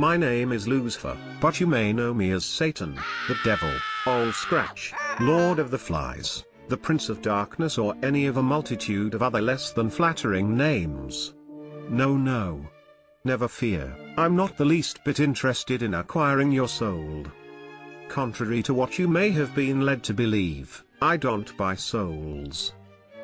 My name is Lucifer, but you may know me as Satan, the Devil, Old Scratch, Lord of the Flies, the Prince of Darkness, or any of a multitude of other less than flattering names. No. Never fear, I'm not the least bit interested in acquiring your soul. Contrary to what you may have been led to believe, I don't buy souls.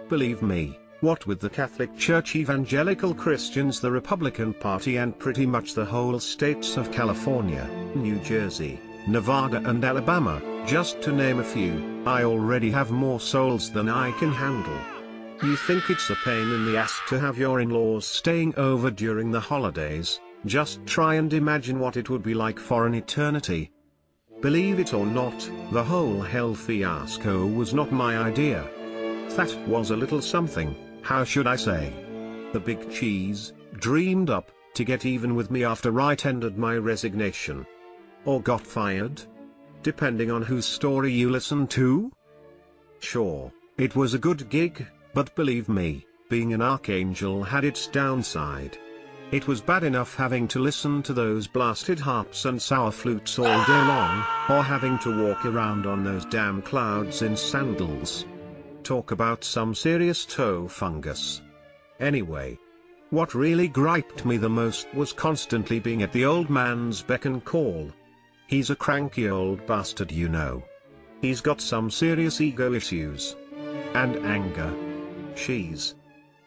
Believe me, what with the Catholic Church, evangelical Christians, the Republican Party, and pretty much the whole states of California, New Jersey, Nevada and Alabama, just to name a few, I already have more souls than I can handle. You think it's a pain in the ass to have your in-laws staying over during the holidays? Just try and imagine what it would be like for an eternity. Believe it or not, the whole hell fiasco was not my idea. That was a little something, how should I say? The big cheese, dreamed up, to get even with me after I tendered my resignation. Or got fired? Depending on whose story you listen to. Sure, it was a good gig, but believe me, being an archangel had its downside. It was bad enough having to listen to those blasted harps and sour flutes all day long, or having to walk around on those damn clouds in sandals. Talk about some serious toe fungus. Anyway, what really griped me the most was constantly being at the old man's beck and call. He's a cranky old bastard, you know. He's got some serious ego issues. And anger.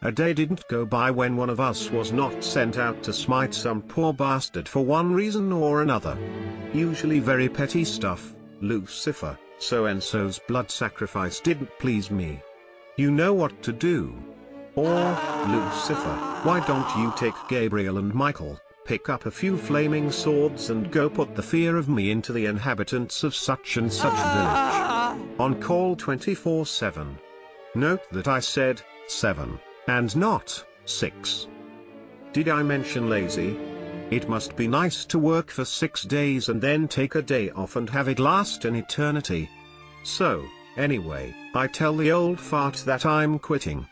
A day didn't go by when one of us was not sent out to smite some poor bastard for one reason or another. Usually very petty stuff. Lucifer, so-and-so's blood sacrifice didn't please me. You know what to do. Or, Lucifer, why don't you take Gabriel and Michael, pick up a few flaming swords and go put the fear of me into the inhabitants of such and such village. On call 24/7. Note that I said 7, and not 6. Did I mention lazy? It must be nice to work for 6 days and then take a day off and have it last an eternity. So, anyway, I tell the old fart that I'm quitting.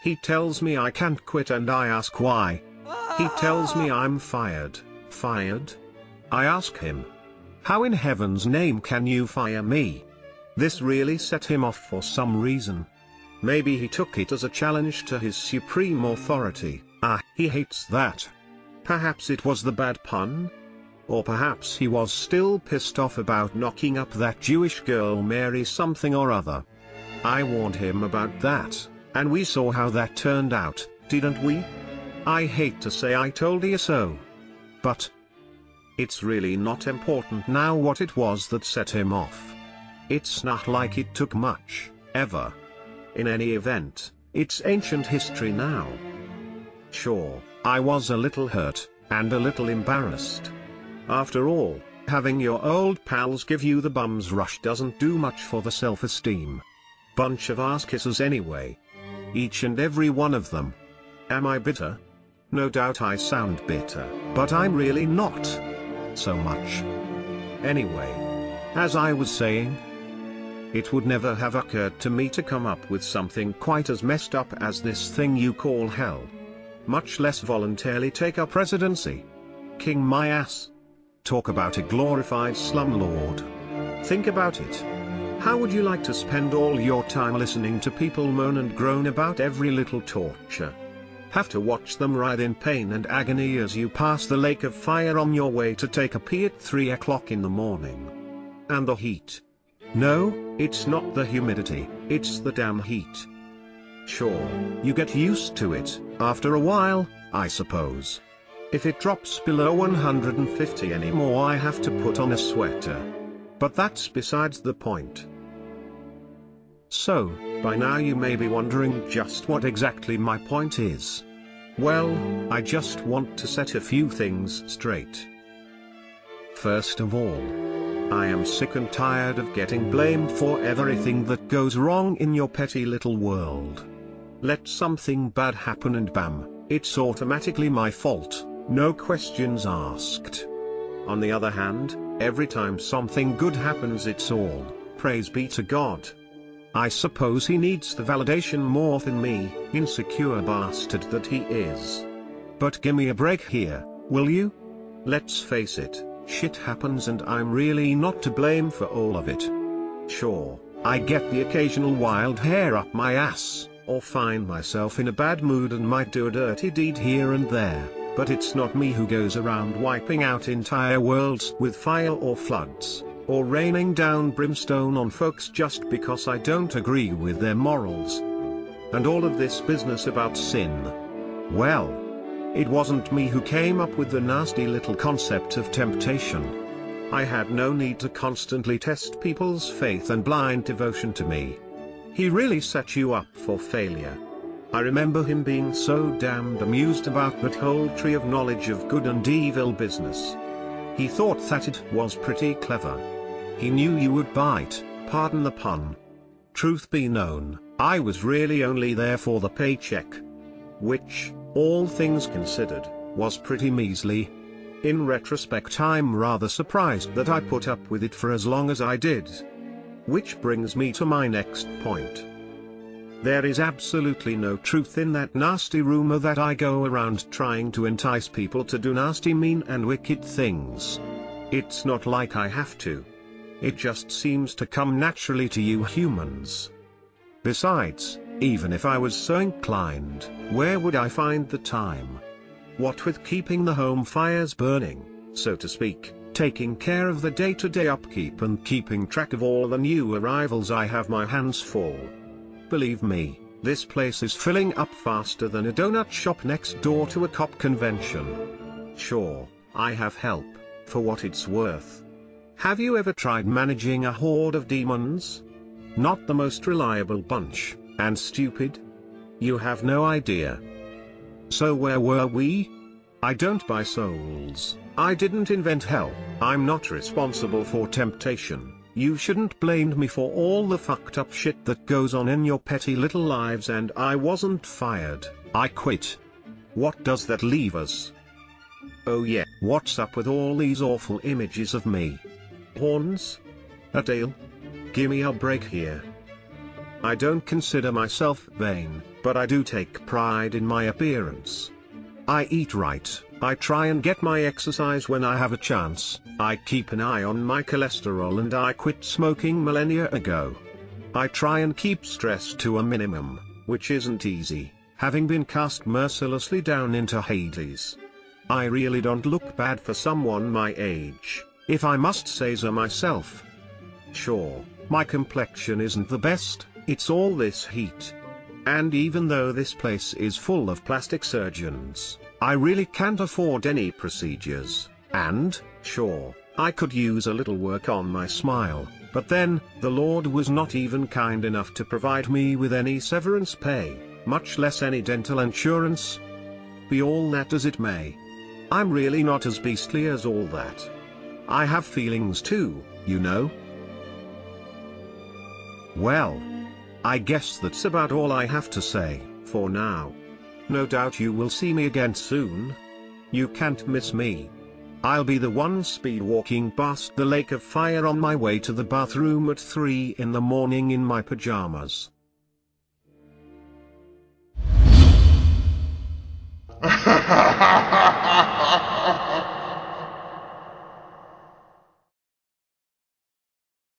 He tells me I can't quit and I ask why. He tells me I'm fired. Fired? I ask him, how in heaven's name can you fire me? This really set him off for some reason. Maybe he took it as a challenge to his supreme authority. He hates that. Perhaps it was the bad pun? Or perhaps he was still pissed off about knocking up that Jewish girl Mary something or other. I warned him about that, and we saw how that turned out, didn't we? I hate to say I told you so. But it's really not important now what it was that set him off. It's not like it took much, ever. In any event, it's ancient history now. Sure, I was a little hurt, and a little embarrassed. After all, having your old pals give you the bum's rush doesn't do much for the self-esteem. Bunch of ass kissers anyway. Each and every one of them. Am I bitter? No doubt I sound bitter, but I'm really not. So much. Anyway, as I was saying, it would never have occurred to me to come up with something quite as messed up as this thing you call hell. Much less voluntarily take up residency. King my ass. Talk about a glorified slumlord. Think about it. How would you like to spend all your time listening to people moan and groan about every little torture? Have to watch them writhe in pain and agony as you pass the lake of fire on your way to take a pee at 3 o'clock in the morning. And the heat. No, it's not the humidity, it's the damn heat. Sure, you get used to it, after a while, I suppose. If it drops below 150 anymore I have to put on a sweater. But that's besides the point. So, by now you may be wondering just what exactly my point is. Well, I just want to set a few things straight. First of all, I am sick and tired of getting blamed for everything that goes wrong in your petty little world. Let something bad happen and bam, it's automatically my fault, no questions asked. On the other hand, every time something good happens it's all, praise be to God. I suppose he needs the validation more than me, insecure bastard that he is. But gimme a break here, will you? Let's face it, shit happens and I'm really not to blame for all of it. Sure, I get the occasional wild hair up my ass, or find myself in a bad mood and might do a dirty deed here and there, but it's not me who goes around wiping out entire worlds with fire or floods, or raining down brimstone on folks just because I don't agree with their morals. And all of this business about sin. Well, it wasn't me who came up with the nasty little concept of temptation. I had no need to constantly test people's faith and blind devotion to me. He really set you up for failure. I remember him being so damned amused about that whole tree of knowledge of good and evil business. He thought that it was pretty clever. He knew you would bite, pardon the pun. Truth be known, I was really only there for the paycheck. Which, all things considered, was pretty measly. In retrospect, I'm rather surprised that I put up with it for as long as I did. Which brings me to my next point. There is absolutely no truth in that nasty rumor that I go around trying to entice people to do nasty, mean and wicked things. It's not like I have to. It just seems to come naturally to you humans. Besides, even if I was so inclined, where would I find the time? What with keeping the home fires burning, so to speak, taking care of the day-to-day upkeep and keeping track of all the new arrivals, I have my hands full. Believe me, this place is filling up faster than a donut shop next door to a cop convention. Sure, I have help, for what it's worth. Have you ever tried managing a horde of demons? Not the most reliable bunch, and stupid? You have no idea. So where were we? I don't buy souls. I didn't invent hell. I'm not responsible for temptation. You shouldn't blame me for all the fucked up shit that goes on in your petty little lives, and I wasn't fired. I quit. What does that leave us? Oh yeah, what's up with all these awful images of me? Horns? A tail? Gimme a break here. I don't consider myself vain, but I do take pride in my appearance. I eat right, I try and get my exercise when I have a chance, I keep an eye on my cholesterol, and I quit smoking millennia ago. I try and keep stress to a minimum, which isn't easy, having been cast mercilessly down into Hades. I really don't look bad for someone my age, if I must say so myself. Sure, my complexion isn't the best, it's all this heat. And even though this place is full of plastic surgeons, I really can't afford any procedures, and, sure, I could use a little work on my smile, but then, the Lord was not even kind enough to provide me with any severance pay, much less any dental insurance. Be all that as it may, I'm really not as beastly as all that. I have feelings too, you know. Well, I guess that's about all I have to say, for now. No doubt you will see me again soon. You can't miss me. I'll be the one speed walking past the lake of fire on my way to the bathroom at 3 in the morning in my pajamas.